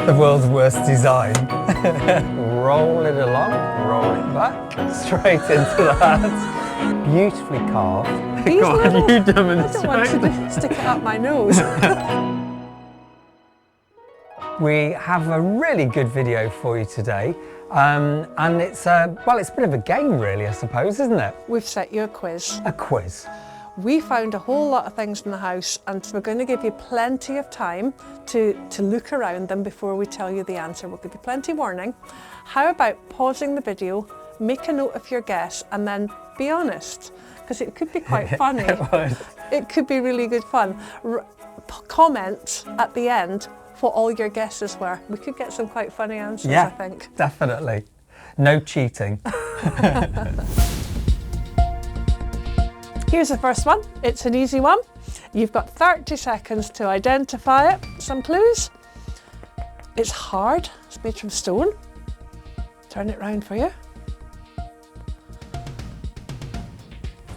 The world's worst design. Roll it along, roll it back, straight into that. Beautifully carved. These God, little, you I don't demonstrate. want to stick it up my nose. We have a really good video for you today. And it's a bit of a game really, I suppose, isn't it? We've set you a quiz. A quiz. We found a whole lot of things in the house and we're going to give you plenty of time to look around them before we tell you the answer. We'll give you plenty of warning. How about pausing the video, make a note of your guess and then be honest, because it could be quite funny. It could be really good fun. Comment at the end what all your guesses were. We could get some quite funny answers, yeah, I think. Definitely. No cheating. Here's the first one. It's an easy one. You've got 30 seconds to identify it. Some clues. It's hard. It's made from stone. Turn it round for you.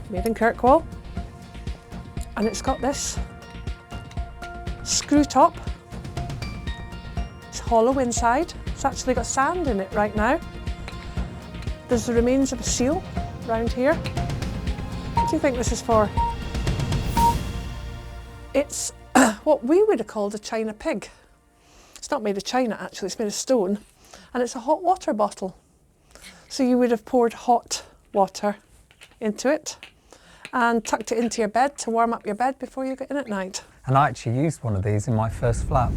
Made in Kirkwall. And it's got this screw top. It's hollow inside. It's actually got sand in it right now. There's the remains of a seal round here. What do you think this is for? It's what we would have called a china pig. It's not made of china actually, it's made of stone. And it's a hot water bottle. So you would have poured hot water into it and tucked it into your bed to warm up your bed before you get in at night. And I actually used one of these in my first flat.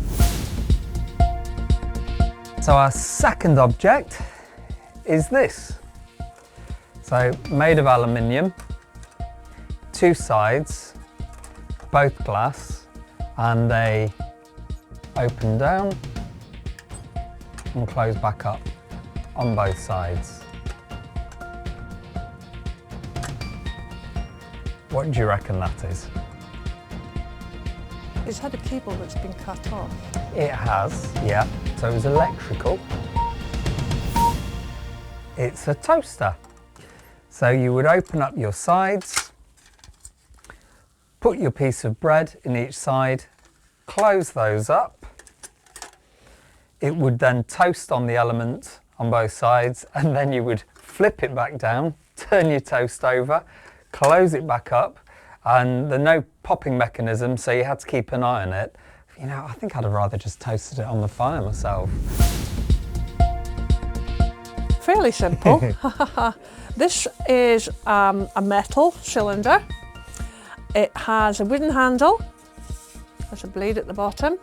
So our second object is this. So made of aluminium, two sides, both glass, and they open down and close back up on both sides. What do you reckon that is? It's had a cable that's been cut off. It has, yeah. So it's electrical. It's a toaster. So you would open up your sides, put your piece of bread in each side, close those up. It would then toast on the element on both sides, and then you would flip it back down, turn your toast over, close it back up, and there's no popping mechanism, so you had to keep an eye on it. You know, I think I'd have rather just toasted it on the fire myself. Fairly simple. This is a metal cylinder. It has a wooden handle. There's a blade at the bottom.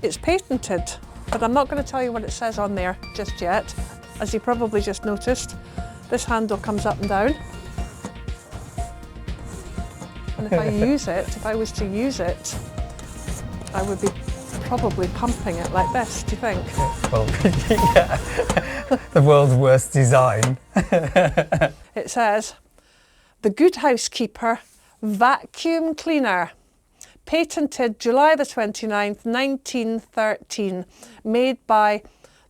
It's patented, but I'm not going to tell you what it says on there just yet. As you probably just noticed, this handle comes up and down. And if I use it, if I was to use it, I would be probably pumping it like this, do you think? Well, yeah. The world's worst design. It says, the Good Housekeeper vacuum cleaner, patented July the 29th, 1913, made by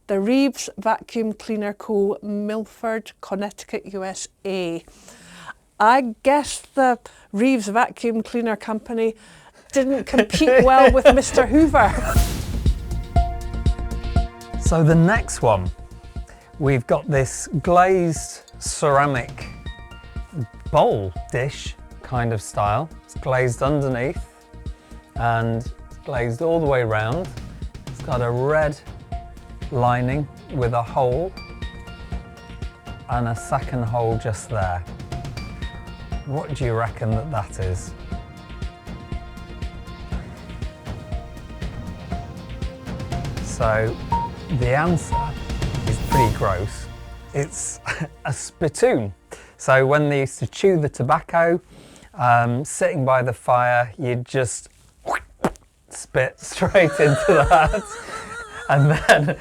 the Reeves Vacuum Cleaner Co., Milford, Connecticut, USA. I guess the Reeves Vacuum Cleaner Company didn't compete well with Mr. Hoover. So the next one, we've got this glazed ceramic bowl dish kind of style. It's glazed underneath and it's glazed all the way around. It's got a red lining with a hole and a second hole just there. What do you reckon that is? So the answer is pretty gross. It's a spittoon. So when they used to chew the tobacco, sitting by the fire, you'd just spit straight into that. And then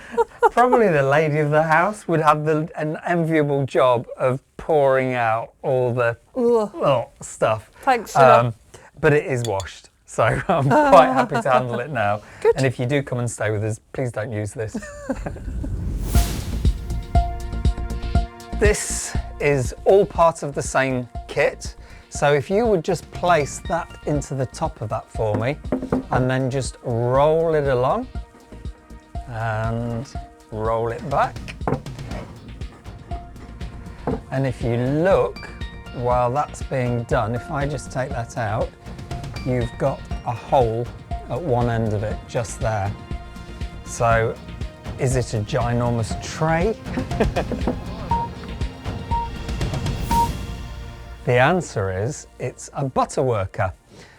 probably the lady of the house would have an enviable job of pouring out all the stuff. Thanks. But it is washed. So I'm quite happy to handle it now. Good. And if you do come and stay with us, please don't use this. This is all part of the same kit. So if you would just place that into the top of that for me and then just roll it along and roll it back. And if you look, while that's being done, if I just take that out, you've got a hole at one end of it, just there. So, is it a ginormous tray? The answer is, it's a butter worker.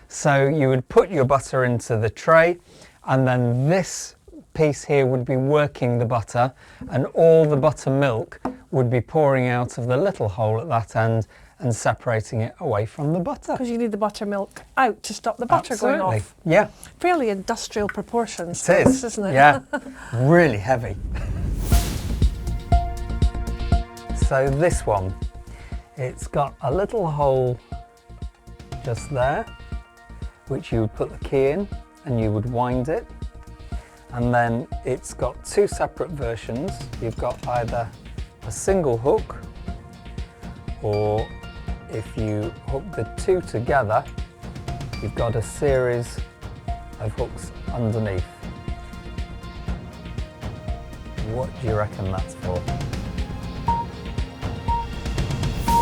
So you would put your butter into the tray, and then this piece here would be working the butter, and all the buttermilk would be pouring out of the little hole at that end and separating it away from the butter. Because you need the buttermilk out to stop the butter Absolutely. going off. Yeah. Fairly industrial proportions. It is, Isn't it? Yeah. Really heavy. So this one, it's got a little hole just there, which you would put the key in and you would wind it. And then it's got two separate versions. You've got either a single hook, or if you hook the two together, you've got a series of hooks underneath. What do you reckon that's for?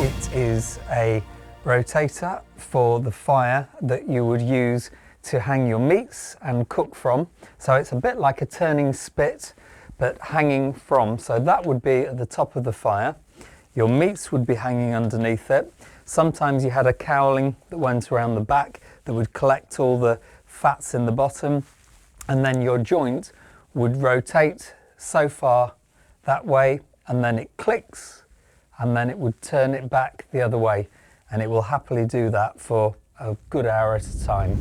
It is a rotator for the fire that you would use to hang your meats and cook from. So it's a bit like a turning spit, but hanging from. So that would be at the top of the fire. Your meats would be hanging underneath it. Sometimes you had a cowling that went around the back that would collect all the fats in the bottom, and then your joint would rotate so far that way, and then it clicks, and then it would turn it back the other way, and it will happily do that for a good hour at a time.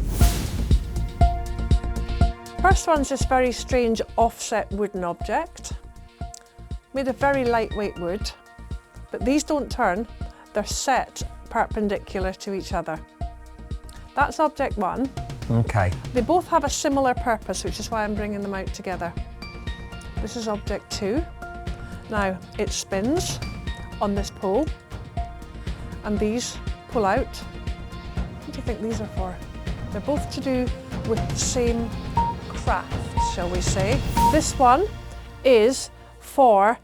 First one's this very strange offset wooden object, made of very lightweight wood, but these don't turn, they're set perpendicular to each other. That's object one. Okay. They both have a similar purpose, which is why I'm bringing them out together. This is object two. Now, it spins on this pole, and these pull out. What do you think these are for? They're both to do with the same craft, shall we say. This one is for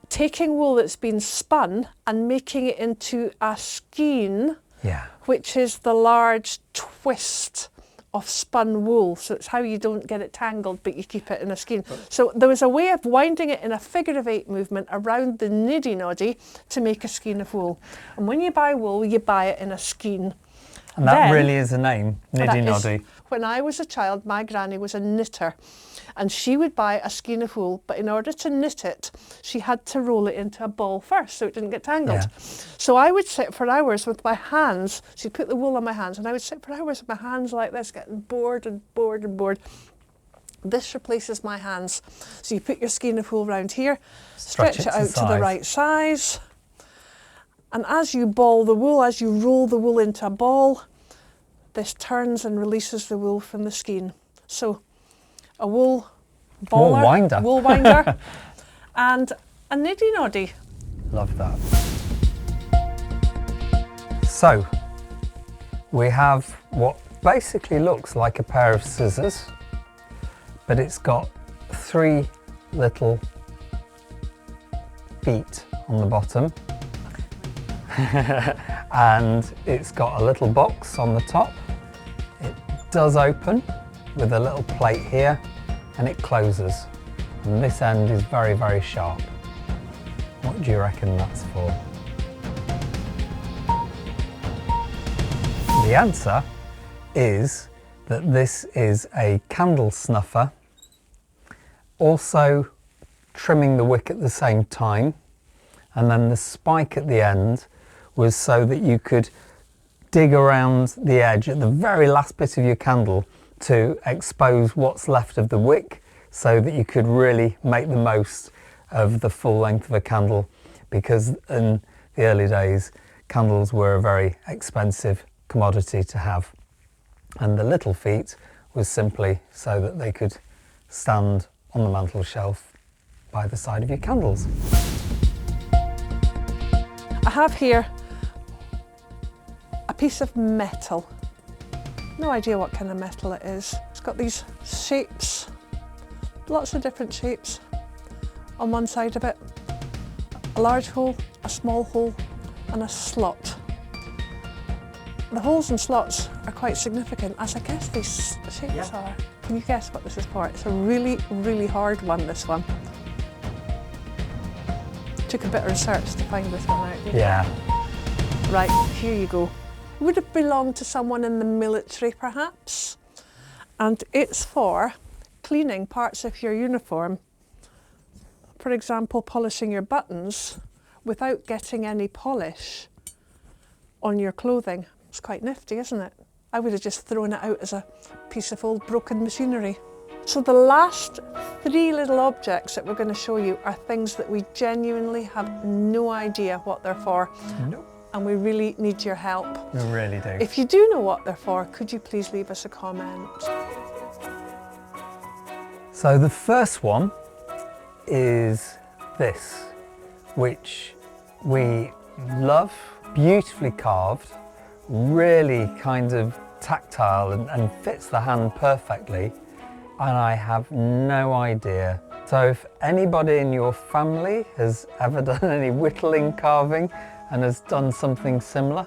taking wool that's been spun and making it into a skein, Yeah. which is the large twist of spun wool. So it's how you don't get it tangled, but you keep it in a skein. So there was a way of winding it in a figure of eight movement around the niddy-noddy to make a skein of wool. And when you buy wool, you buy it in a skein. And that Then- really is a name, that Niddy is- Noddy. When I was a child, my granny was a knitter, and she would buy a skein of wool, but in order to knit it, she had to roll it into a ball first so it didn't get tangled. Yeah. So I would sit for hours with my hands. She'd put the wool on my hands, and I would sit for hours with my hands like this, getting bored and bored and bored. This replaces my hands. So you put your skein of wool around here, stretch it out to the size. right size, and as you ball the wool, as you roll the wool into a ball, this turns and releases the wool from the skein. So a wool baller, Wool winder. wool winder, and a niddy noddy. Love that. So, we have what basically looks like a pair of scissors, but it's got three little feet on the bottom. And it's got a little box on the top. It does open with a little plate here, and it closes. And this end is very, very sharp. What do you reckon that's for? The answer is that this is a candle snuffer, also trimming the wick at the same time, and then the spike at the end was so that you could dig around the edge at the very last bit of your candle to expose what's left of the wick, so that you could really make the most of the full length of a candle, because in the early days candles were a very expensive commodity to have, and the little feet was simply so that they could stand on the mantel shelf by the side of your candles. I have here piece of metal. No idea what kind of metal it is. It's got these shapes, lots of different shapes on one side of it. A large hole, a small hole, and a slot. The holes and slots are quite significant, as I guess these shapes are. Can you guess what this is for? It's a really, really hard one, this one. Took a bit of research to find this one out, didn't you? Yeah. Right, here you go. Would it belong to someone in the military, perhaps? And it's for cleaning parts of your uniform. For example, polishing your buttons without getting any polish on your clothing. It's quite nifty, isn't it? I would have just thrown it out as a piece of old broken machinery. So the last 3 little objects that we're going to show you are things that we genuinely have no idea what they're for. Nope. And we really need your help. We really do. If you do know what they're for, could you please leave us a comment? So the first one is this, which we love, beautifully carved, really kind of tactile and fits the hand perfectly, and I have no idea. So if anybody in your family has ever done any whittling carving and has done something similar,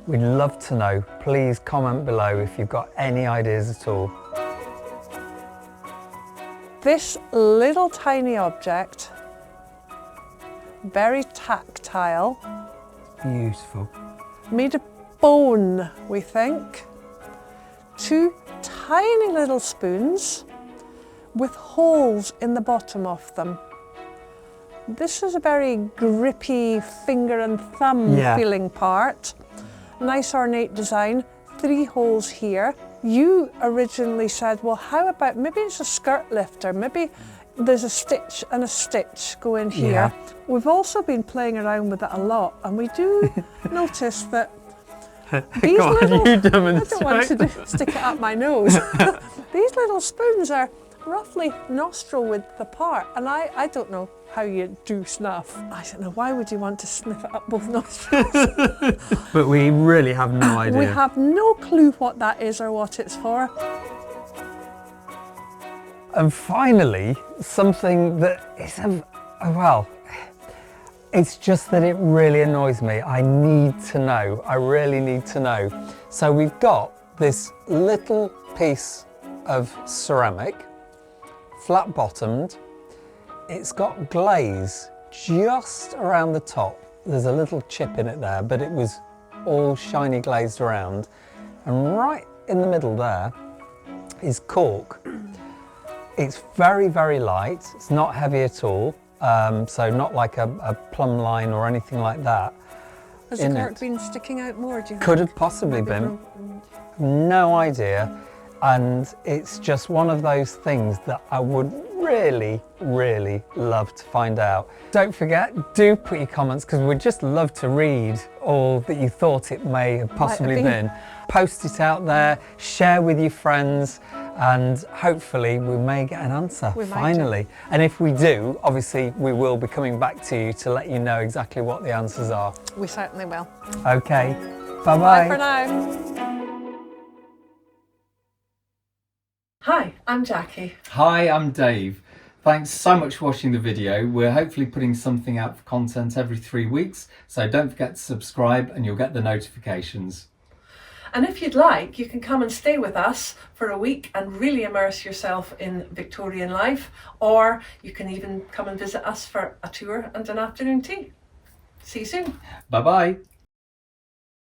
we'd love to know. Please comment below if you've got any ideas at all. This little tiny object, very tactile, Beautiful. made of bone, we think. 2 tiny little spoons with holes in the bottom of them. This is a very grippy finger and thumb feeling part. Nice ornate design, 3 holes here. You originally said, well, how about, maybe it's a skirt lifter, maybe there's a stitch and a stitch go in here. Yeah. We've also been playing around with it a lot, and we do notice that these Go on, little, you I demonstrate. don't want to stick it up my nose. These little spoons are roughly nostril width apart, and I don't know how you do snuff. I don't know, why would you want to sniff it up both nostrils? But we really have no idea. We have no clue what that is or what it's for. And finally, something that is, well, it's just that it really annoys me. I need to know, I really need to know. So we've got this little piece of ceramic, flat bottomed. It's got glaze just around the top. There's a little chip in it there, but it was all shiny glazed around. And right in the middle there is cork. It's very, very light. It's not heavy at all. So not like a plumb line or anything like that. Has the cork been sticking out more, do you think? Could have possibly been. No idea. And it's just one of those things that I would really, really love to find out. Don't forget, do put your comments, because we'd just love to read all that you thought it may have possibly been. Post it out there, share with your friends, and hopefully we may get an answer finally. And if we do, obviously we will be coming back to you to let you know exactly what the answers are. We certainly will. Okay, bye-bye. Bye for now. Hi, I'm Jackie. Hi, I'm Dave. Thanks so much for watching the video. We're hopefully putting something out for content every 3 weeks, so don't forget to subscribe and you'll get the notifications. And if you'd like, you can come and stay with us for a week and really immerse yourself in Victorian life, or you can even come and visit us for a tour and an afternoon tea. See you soon. Bye-bye.